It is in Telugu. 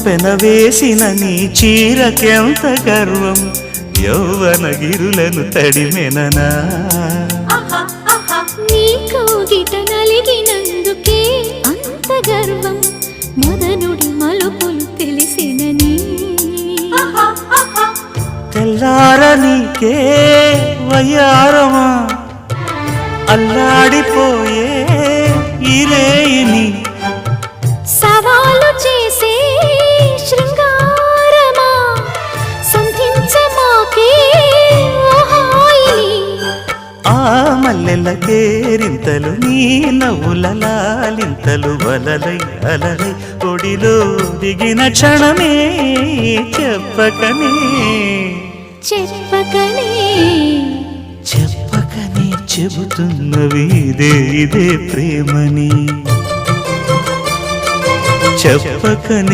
పెనవేసిన నీ చీరకెంత గర్వం యౌవన గిరులను తడిమెననా నీ కోగిట నలిగినందుకే అంత గర్వం మదనుడి మలుపులు తెలిసినని తెల్లార నీకే వయ్యారమా అల్లాడిపోయే ఇరేయిని సవాలు చేసే శృంగారమా సంధించమాకే ఆ మల్లెల కేరింతలు నీ నవ్వుల లాలింతలు వలలై అలలై ఒడిలో దిగిన క్షణమే చెప్పకనే చెప్పకనే చెప్పకనే చెబుతున్నవి ఇదే ప్రేమని చెప్పకనే